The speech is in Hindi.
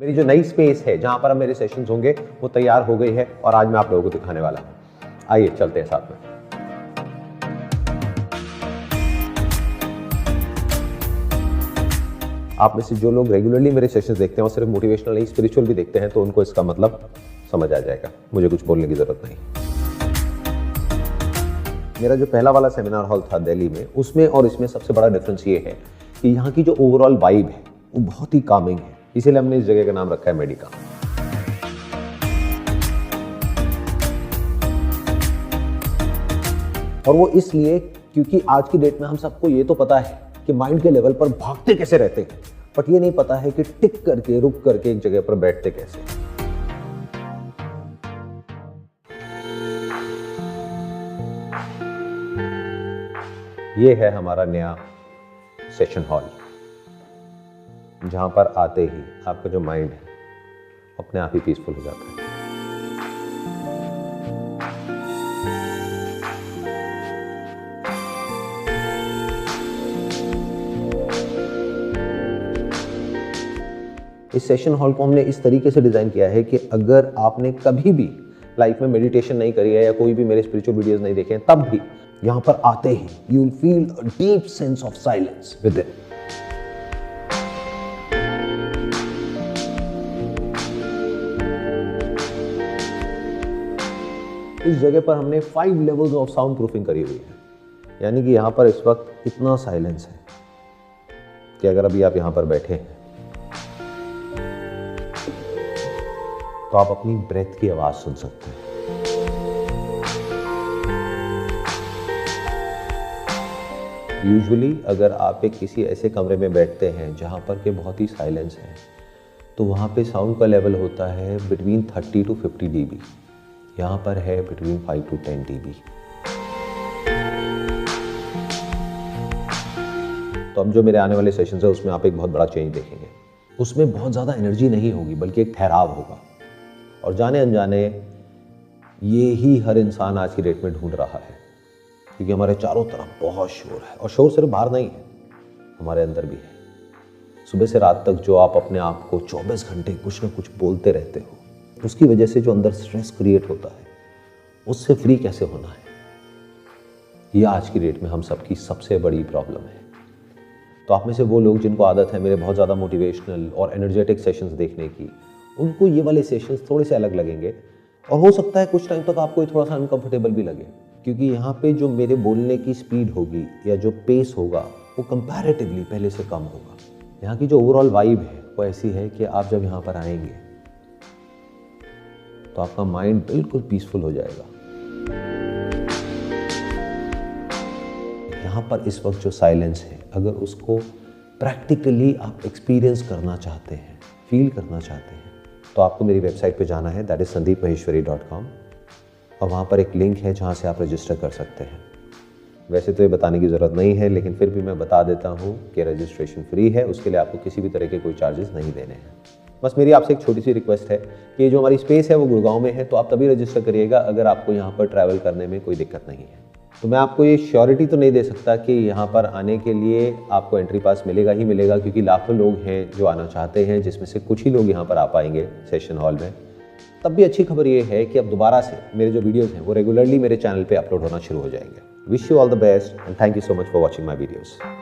मेरी जो नई स्पेस है जहां पर अब मेरे सेशंस होंगे वो तैयार हो गई है और आज मैं आप लोगों को दिखाने वाला हूं। आइए चलते हैं साथ में। आप में से जो लोग रेगुलरली मेरे सेशंस देखते हैं और सिर्फ मोटिवेशनल नहीं स्पिरिचुअल भी देखते हैं तो उनको इसका मतलब समझ आ जाएगा, मुझे कुछ बोलने की जरूरत नहीं। मेरा जो पहला वाला सेमिनार हॉल था दिल्ली में, उसमें और इसमें सबसे बड़ा डिफरेंस ये है कि यहाँ की जो ओवरऑल वाइब है वो बहुत ही कामिंग है, इसीलिए हमने इस जगह का नाम रखा है मेडिका। और वो इसलिए क्योंकि आज की डेट में हम सबको ये तो पता है कि माइंड के लेवल पर भागते कैसे रहते हैं, बट ये नहीं पता है कि टिक करके रुक करके एक जगह पर बैठते कैसे। ये है हमारा नया सेशन हॉल, जहां पर आते ही आपका जो माइंड है अपने आप ही पीसफुल हो जाता है। इस सेशन हॉल को हमने इस तरीके से डिजाइन किया है कि अगर आपने कभी भी लाइफ में मेडिटेशन नहीं करी है या कोई भी मेरे स्पिरिचुअल वीडियोस नहीं देखे हैं, तब भी यहां पर आते ही you will feel a deep sense of silence with it. इस जगह पर हमने 5 लेवल्स ऑफ साउंड प्रूफिंग करी हुई है, यानी कि यहां पर इस वक्त इतना साइलेंस है कि अगर अभी आप यहां पर बैठे हैं तो आप अपनी ब्रेथ की आवाज सुन सकते हैं। यूजुअली अगर आप एक किसी ऐसे कमरे में बैठते हैं जहां पर के बहुत ही साइलेंस है तो वहां पे साउंड का लेवल होता है बिटवीन 30 to 50 dB, यहां पर है बिटवीन 5 to 10 dB। तो अब जो मेरे आने वाले सेशंस है उसमें आप एक बहुत बड़ा चेंज देखेंगे। उसमें बहुत ज़्यादा एनर्जी नहीं होगी बल्कि एक ठहराव होगा, और जाने अनजाने ये ही हर इंसान आज की डेट में ढूंढ रहा है, क्योंकि हमारे चारों तरफ बहुत शोर है, और शोर सिर्फ बाहर नहीं है, हमारे अंदर भी है। सुबह से रात तक जो आप अपने आप को 24 घंटे कुछ ना कुछ बोलते रहते हो, उसकी वजह से जो अंदर स्ट्रेस क्रिएट होता है उससे फ्री कैसे होना है, ये आज की डेट में हम सबकी सबसे बड़ी प्रॉब्लम है। तो आप में से वो लोग जिनको आदत है मेरे बहुत ज़्यादा मोटिवेशनल और एनर्जेटिक सेशंस देखने की, उनको ये वाले सेशंस थोड़े से अलग लगेंगे, और हो सकता है कुछ टाइम तक आपको थोड़ा सा अनकंफर्टेबल भी लगे, क्योंकि यहाँ पे जो मेरे बोलने की स्पीड होगी या जो पेस होगा वो कंपैरेटिवली पहले से कम होगा। यहाँ की जो ओवरऑल वाइब है वो ऐसी है कि आप जब यहाँ पर आएंगे तो आपका माइंड बिल्कुल पीसफुल हो जाएगा। यहाँ पर इस वक्त जो साइलेंस है, अगर उसको प्रैक्टिकली आप एक्सपीरियंस करना चाहते हैं, फील करना चाहते हैं, तो आपको मेरी वेबसाइट पे जाना है, that is sandeepmaheshwari.com, और वहाँ पर एक लिंक है जहाँ से आप रजिस्टर कर सकते हैं। वैसे तो ये बताने की ज़रूरत नहीं है, लेकिन फिर भी मैं बता देता हूँ कि रजिस्ट्रेशन फ्री है, उसके लिए आपको किसी भी तरह के कोई चार्जेस नहीं देने हैं। बस मेरी आपसे एक छोटी सी रिक्वेस्ट है कि जो हमारी स्पेस है वो गुड़गांव में है, तो आप तभी रजिस्टर करिएगा अगर आपको यहाँ पर ट्रैवल करने में कोई दिक्कत नहीं है। तो मैं आपको ये श्योरिटी तो नहीं दे सकता कि यहाँ पर आने के लिए आपको एंट्री पास मिलेगा ही मिलेगा, क्योंकि लाखों लोग हैं जो आना चाहते हैं, जिसमें से कुछ ही लोग यहाँ पर आ पाएंगे सेशन हॉल में। तब भी अच्छी खबर ये है कि अब दोबारा से मेरे जो वीडियोस हैं वो रेगुलरली मेरे चैनल पे अपलोड होना शुरू हो जाएंगे। Wish you all the best and thank you so much for watching my videos.